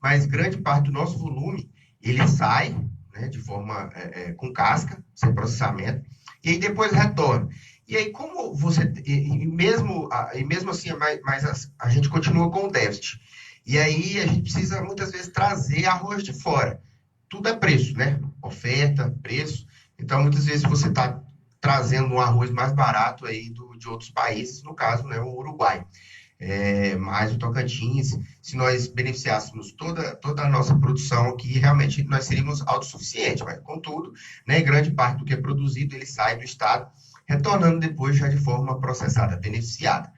mas grande parte do nosso volume, ele sai, né, de forma com casca, sem processamento, e aí depois retorna. E aí, como você... E mesmo assim, mas a gente continua com o déficit. E aí a gente precisa, muitas vezes, trazer arroz de fora. Tudo é preço, né? Oferta, preço. Então, muitas vezes você está trazendo um arroz mais barato aí de outros países, no caso, né, o Uruguai. Mas o Tocantins, se nós beneficiássemos toda a nossa produção aqui, realmente nós seríamos autossuficientes. Mas, contudo, né, grande parte do que é produzido, ele sai do estado, retornando depois já de forma processada, beneficiada.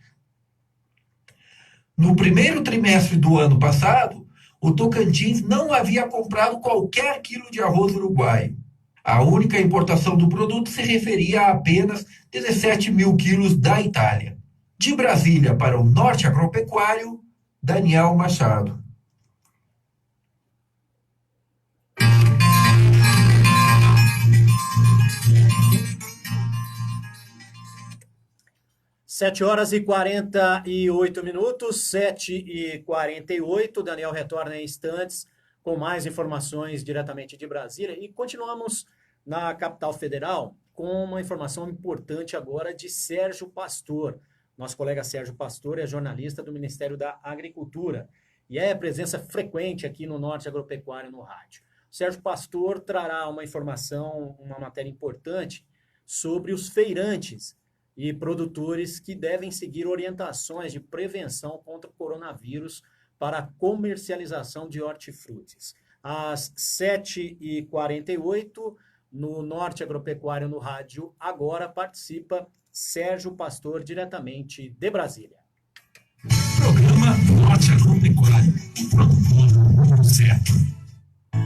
No primeiro trimestre do ano passado, o Tocantins não havia comprado qualquer quilo de arroz uruguaio. A única importação do produto se referia a apenas 17 mil quilos da Itália. De Brasília para o Norte Agropecuário, Daniel Machado. Sete horas e 48 minutos, 7h48. Daniel retorna em instantes com mais informações diretamente de Brasília. E continuamos na capital federal com uma informação importante agora de Sérgio Pastor. Nosso colega Sérgio Pastor é jornalista do Ministério da Agricultura e é presença frequente aqui no Norte Agropecuário no rádio. O Sérgio Pastor trará uma informação, uma matéria importante sobre os feirantes e produtores que devem seguir orientações de prevenção contra o coronavírus para a comercialização de hortifrutis. Às 7h48, no Norte Agropecuário no rádio, agora participa Sérgio Pastor, diretamente de Brasília. Programa Norte Agropecuário, produtor certo.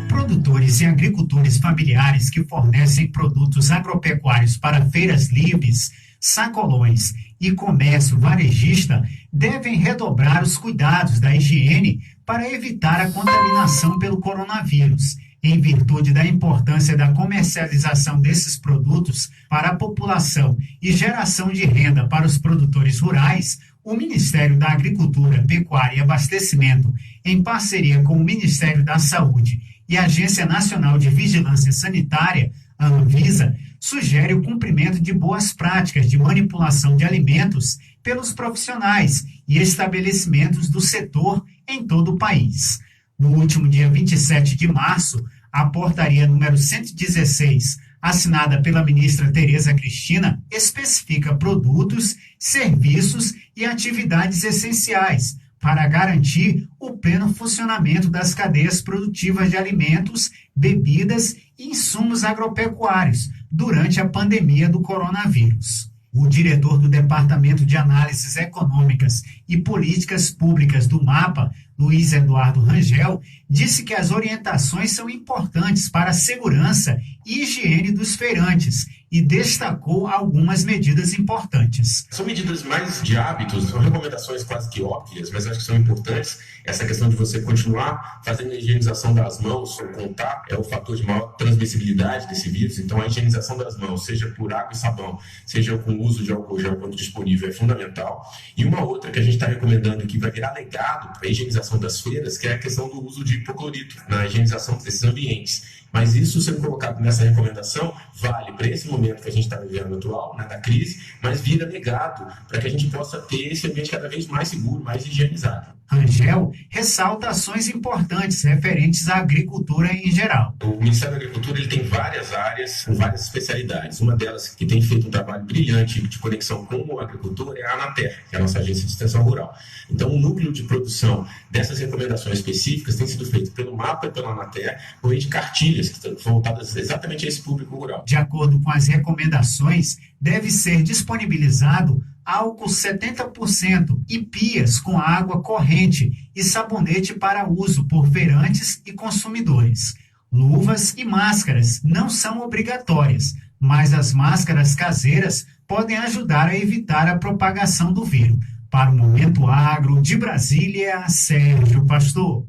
Produtores e agricultores familiares que fornecem produtos agropecuários para feiras livres, sacolões e comércio varejista devem redobrar os cuidados da higiene para evitar a contaminação pelo coronavírus. Em virtude da importância da comercialização desses produtos para a população e geração de renda para os produtores rurais, o Ministério da Agricultura, Pecuária e Abastecimento, em parceria com o Ministério da Saúde e a Agência Nacional de Vigilância Sanitária, a Anvisa, sugere o cumprimento de boas práticas de manipulação de alimentos pelos profissionais e estabelecimentos do setor em todo o país. No último dia 27 de março, a portaria número 116, assinada pela ministra Tereza Cristina, especifica produtos, serviços e atividades essenciais para garantir o pleno funcionamento das cadeias produtivas de alimentos, bebidas e insumos agropecuários durante a pandemia do coronavírus. O diretor do Departamento de Análises Econômicas e Políticas Públicas do MAPA, Luiz Eduardo Rangel, disse que as orientações são importantes para a segurança e higiene dos feirantes e destacou algumas medidas importantes. São medidas mais de hábitos, são recomendações quase que óbvias, mas acho que são importantes. Essa questão de você continuar fazendo a higienização das mãos, o contato é o fator de maior transmissibilidade desse vírus, então a higienização das mãos, seja por água e sabão, seja com o uso de álcool gel quando disponível, é fundamental. E uma outra que a gente está recomendando que vai virar legado para a higienização das feiras, que é a questão do uso de hipoclorito na higienização desses ambientes. Mas isso sendo colocado nessa recomendação vale para esse momento que a gente está vivendo atual, né, da crise, mas vira legado para que a gente possa ter esse ambiente cada vez mais seguro, mais higienizado. Rangel ressalta ações importantes referentes à agricultura em geral. O Ministério da Agricultura ele tem várias áreas, com várias especialidades. Uma delas que tem feito um trabalho brilhante de conexão com o agricultor é a Anater, que é a nossa agência de extensão rural. Então, o núcleo de produção dessas recomendações específicas tem sido feito pelo MAPA e pela Anater, por meio de cartilhas que estão voltadas exatamente a esse público rural. De acordo com as recomendações, deve ser disponibilizado álcool 70% e pias com água corrente e sabonete para uso por feirantes e consumidores. Luvas e máscaras não são obrigatórias, mas as máscaras caseiras podem ajudar a evitar a propagação do vírus. Para o Momento Agro, de Brasília, Sérgio Pastor.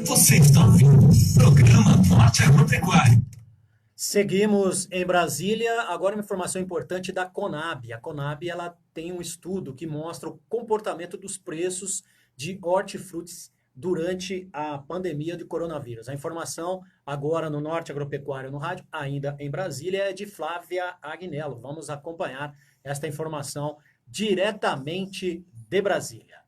Você está ouvindo o programa Norte Agropecuário. Seguimos em Brasília. Agora uma informação importante da Conab. A Conab ela tem um estudo que mostra o comportamento dos preços de hortifrutis durante a pandemia de coronavírus. A informação agora no Norte Agropecuário no rádio, ainda em Brasília, é de Flávia Agnello. Vamos acompanhar esta informação diretamente de Brasília.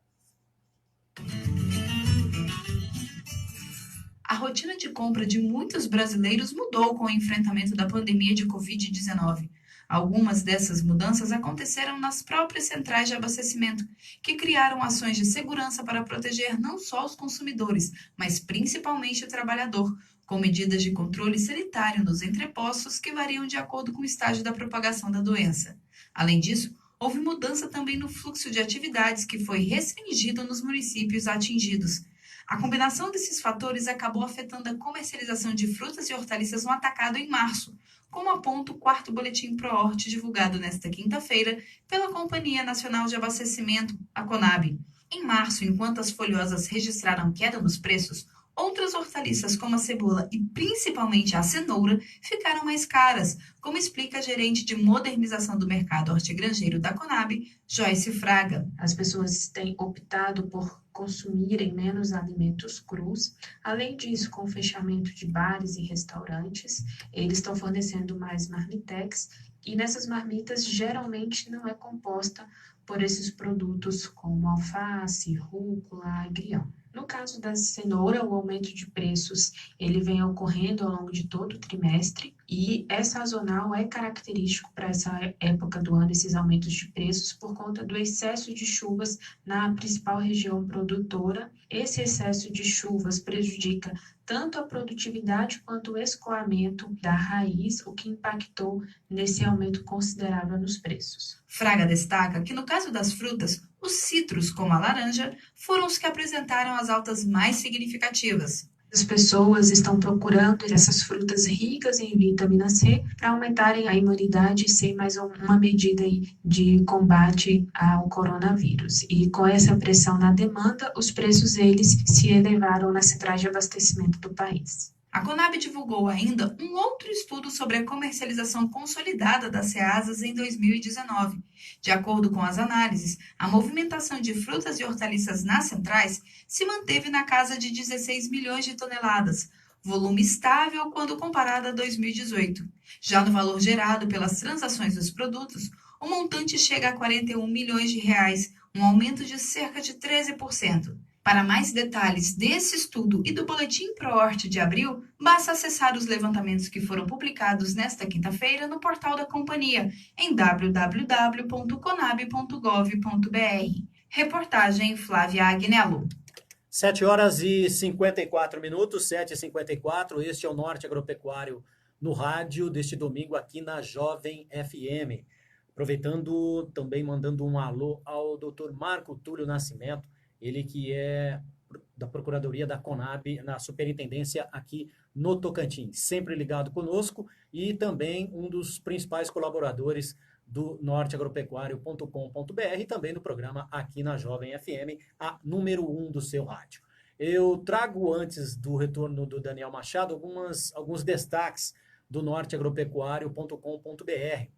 A rotina de compra de muitos brasileiros mudou com o enfrentamento da pandemia de Covid-19. Algumas dessas mudanças aconteceram nas próprias centrais de abastecimento, que criaram ações de segurança para proteger não só os consumidores, mas principalmente o trabalhador, com medidas de controle sanitário nos entrepostos que variam de acordo com o estágio da propagação da doença. Além disso, houve mudança também no fluxo de atividades que foi restringido nos municípios atingidos. A combinação desses fatores acabou afetando a comercialização de frutas e hortaliças no atacado em março, como aponta o 4º Boletim Prohort divulgado nesta quinta-feira pela Companhia Nacional de Abastecimento, a Conab. Em março, enquanto as folhosas registraram queda nos preços, outras hortaliças como a cebola e principalmente a cenoura ficaram mais caras, como explica a gerente de modernização do mercado hortigranjeiro da Conab, Joyce Fraga. As pessoas têm optado por consumirem menos alimentos crus. Além disso, com o fechamento de bares e restaurantes, eles estão fornecendo mais marmitex e nessas marmitas geralmente não é composta por esses produtos como alface, rúcula, agrião. No caso da cenoura, o aumento de preços ele vem ocorrendo ao longo de todo o trimestre e é sazonal, é característico para essa época do ano, esses aumentos de preços, por conta do excesso de chuvas na principal região produtora. Esse excesso de chuvas prejudica tanto a produtividade quanto o escoamento da raiz, o que impactou nesse aumento considerável nos preços. Fraga destaca que, no caso das frutas, os citros, como a laranja, foram os que apresentaram as altas mais significativas. As pessoas estão procurando essas frutas ricas em vitamina C para aumentarem a imunidade e ser mais uma medida de combate ao coronavírus. E com essa pressão na demanda, os preços eles se elevaram nas centrais de abastecimento do país. A Conab divulgou ainda um outro estudo sobre a comercialização consolidada das ceasas em 2019. De acordo com as análises, a movimentação de frutas e hortaliças nas centrais se manteve na casa de 16 milhões de toneladas, volume estável quando comparado a 2018. Já no valor gerado pelas transações dos produtos, o montante chega a 41 milhões de reais, um aumento de cerca de 13%. Para mais detalhes desse estudo e do Boletim Prohort de abril, basta acessar os levantamentos que foram publicados nesta quinta-feira no portal da companhia, em www.conab.gov.br. Reportagem Flávia Agnello. 7h54, 7h54, este é o Norte Agropecuário no rádio deste domingo aqui na Jovem FM. Aproveitando, também mandando um alô ao Dr. Marco Túlio Nascimento, ele que é da Procuradoria da Conab, na superintendência aqui no Tocantins, sempre ligado conosco e também um dos principais colaboradores do norteagropecuário.com.br e também do programa aqui na Jovem FM, a número 1 do seu rádio. Eu trago, antes do retorno do Daniel Machado, alguns destaques do norteagropecuário.com.br.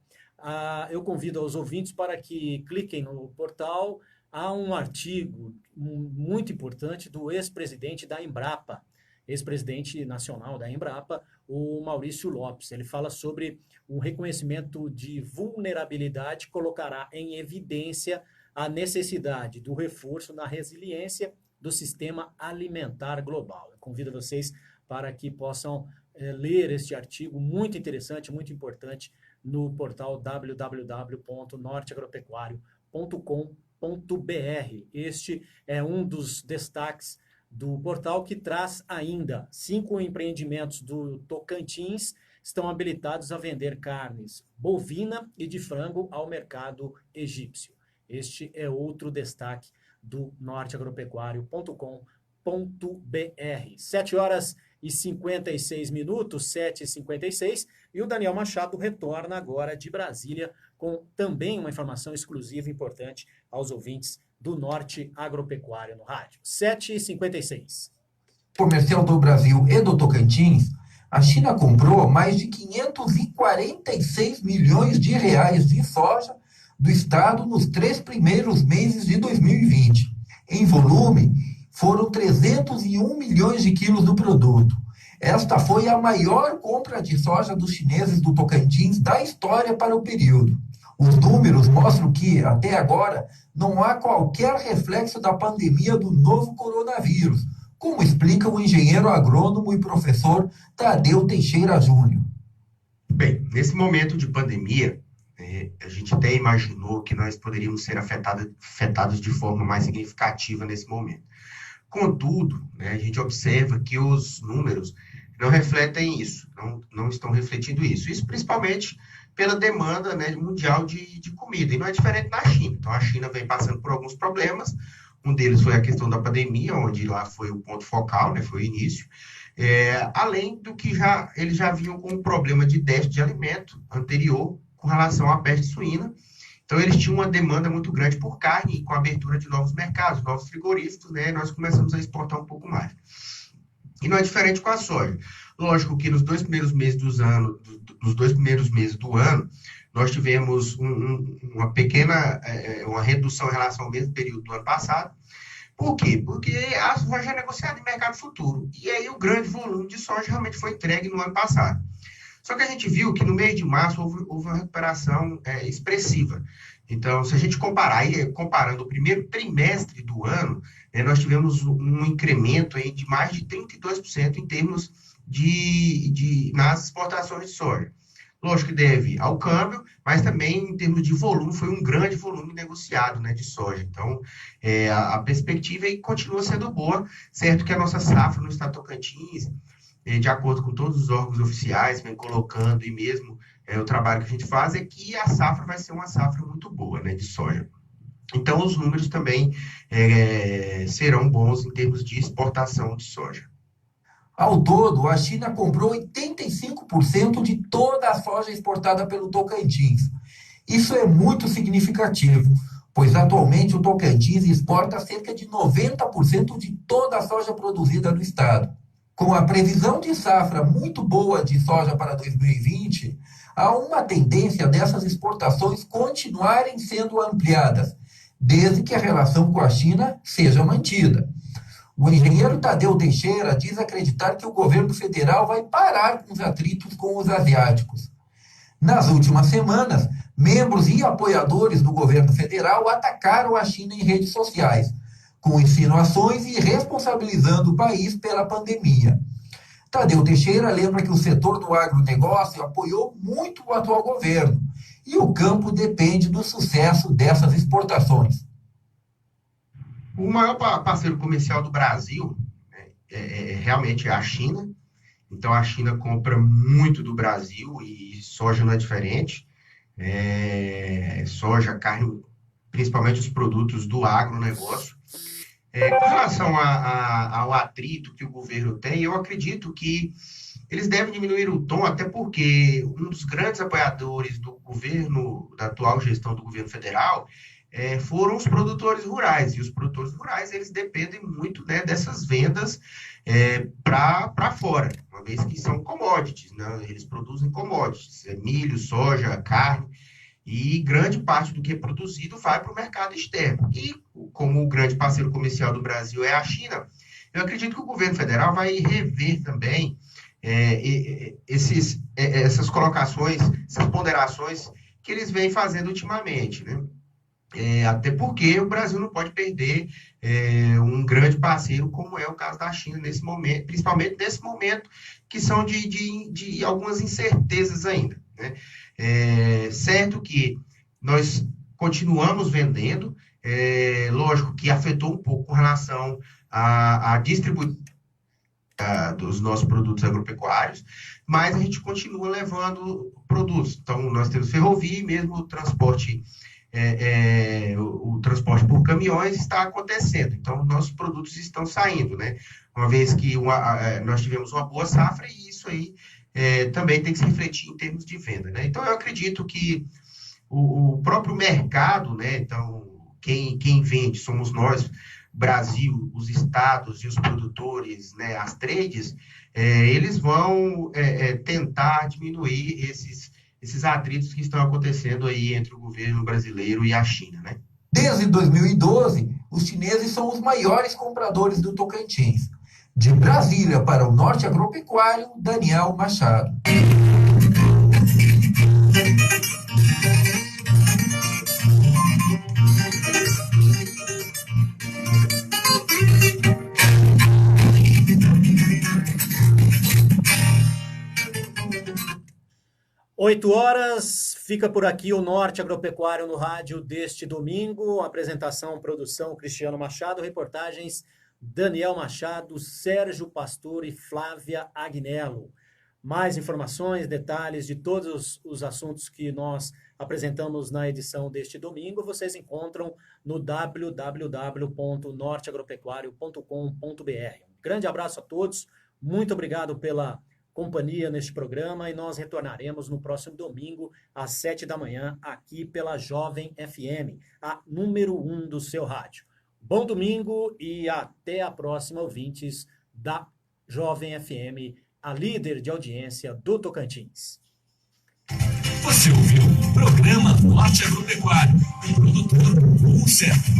Eu convido aos ouvintes para que cliquem no portal. Há um artigo muito importante do ex-presidente da Embrapa, ex-presidente nacional da Embrapa, o Maurício Lopes. Ele fala sobre o reconhecimento de vulnerabilidade, colocará em evidência a necessidade do reforço na resiliência do sistema alimentar global. Eu convido vocês para que possam ler este artigo muito interessante, muito importante, no portal www.norteagropecuario.com.br. Este é um dos destaques do portal, que traz ainda 5 empreendimentos do Tocantins estão habilitados a vender carnes bovina e de frango ao mercado egípcio. Este é outro destaque do norteagropecuario.com.br. 7h55, e 56 minutos, 7h56, e o Daniel Machado retorna agora de Brasília com também uma informação exclusiva importante aos ouvintes do Norte Agropecuário no rádio. 7h56. Comercial do Brasil e do Tocantins, a China comprou mais de 546 milhões de reais de soja do estado nos 3 primeiros meses de 2020. Em volume, foram 301 milhões de quilos do produto. Esta foi a maior compra de soja dos chineses do Tocantins da história para o período. Os números mostram que, até agora, não há qualquer reflexo da pandemia do novo coronavírus, como explica o engenheiro agrônomo e professor Tadeu Teixeira Júnior. Bem, nesse momento de pandemia, a gente até imaginou que nós poderíamos ser afetados de forma mais significativa nesse momento. Contudo, a gente observa que os números não refletem isso, não estão refletindo isso. Isso principalmente pela demanda mundial de comida, e não é diferente na China. Então, a China vem passando por alguns problemas, um deles foi a questão da pandemia, onde lá foi o ponto focal, foi o início, além do que eles já vinham com um problema de déficit de alimento anterior com relação à peste suína. Então, eles tinham uma demanda muito grande por carne, e com a abertura de novos mercados, novos frigoríficos, nós começamos a exportar um pouco mais. E não é diferente com a soja. Lógico que nos 2 primeiros meses do ano, nós tivemos uma pequena uma redução em relação ao mesmo período do ano passado. Por quê? Porque a soja é negociada em mercado futuro. E aí o grande volume de soja realmente foi entregue no ano passado. Só que a gente viu que no mês de março houve uma recuperação expressiva. Então, se a gente comparando o primeiro trimestre do ano, nós tivemos um incremento aí de mais de 32% em termos nas exportações de soja. Lógico que deve ao câmbio, mas também em termos de volume, foi um grande volume negociado de soja. Então, a perspectiva continua sendo boa, certo que a nossa safra no estado do Tocantins, de acordo com todos os órgãos oficiais, vem colocando, e mesmo o trabalho que a gente faz, é que a safra vai ser uma safra muito boa de soja. Então, os números também serão bons em termos de exportação de soja. Ao todo, a China comprou 85% de toda a soja exportada pelo Tocantins. Isso é muito significativo, pois atualmente o Tocantins exporta cerca de 90% de toda a soja produzida no estado. Com a previsão de safra muito boa de soja para 2020, há uma tendência dessas exportações continuarem sendo ampliadas, desde que a relação com a China seja mantida. O engenheiro Tadeu Teixeira diz acreditar que o governo federal vai parar com os atritos com os asiáticos. Nas últimas semanas, membros e apoiadores do governo federal atacaram a China em redes sociais, com insinuações e responsabilizando o país pela pandemia. Tadeu Teixeira lembra que o setor do agronegócio apoiou muito o atual governo, e o campo depende do sucesso dessas exportações. O maior parceiro comercial do Brasil realmente é a China. Então, a China compra muito do Brasil, e soja não é diferente. Soja, carne, principalmente os produtos do agronegócio. Com relação ao atrito que o governo tem, eu acredito que eles devem diminuir o tom, até porque um dos grandes apoiadores do governo, da atual gestão do governo federal, foram os produtores rurais. E os produtores rurais, eles dependem muito dessas vendas para fora, uma vez que são commodities, eles produzem commodities, milho, soja, carne, e grande parte do que é produzido vai para o mercado externo. E como o grande parceiro comercial do Brasil é a China, eu acredito que o governo federal vai rever também essas colocações, essas ponderações que eles vêm fazendo ultimamente, até porque o Brasil não pode perder um grande parceiro, como é o caso da China nesse momento, principalmente nesse momento que são de algumas incertezas ainda, certo que nós continuamos vendendo, lógico que afetou um pouco com relação à distribuição dos nossos produtos agropecuários, mas a gente continua levando produtos. Então, nós temos ferrovia, e mesmo o transporte por caminhões está acontecendo. Então, nossos produtos estão saindo, uma vez que nós tivemos uma boa safra e isso aí também tem que se refletir em termos de venda, né? Então, eu acredito que o próprio mercado, né? Então, quem vende somos nós, Brasil, os estados e os produtores, né? As trades, eles vão tentar diminuir esses atritos que estão acontecendo aí entre o governo brasileiro e a China, né? Desde 2012, os chineses são os maiores compradores do Tocantins. De Brasília para o Norte Agropecuário, Daniel Machado. Oito horas, fica por aqui o Norte Agropecuário no rádio deste domingo. Apresentação, produção, Cristiano Machado, reportagens, Daniel Machado, Sérgio Pastor e Flávia Agnello. Mais informações, detalhes de todos os assuntos que nós apresentamos na edição deste domingo, vocês encontram no www.norteagropecuario.com.br. Um grande abraço a todos, muito obrigado pela companhia neste programa e nós retornaremos no próximo domingo às 7 da manhã aqui pela Jovem FM, a número 1 do seu rádio. Bom domingo e até a próxima, ouvintes da Jovem FM, a líder de audiência do Tocantins. Você ouviu o programa Norte Agropecuário, o produtor certo.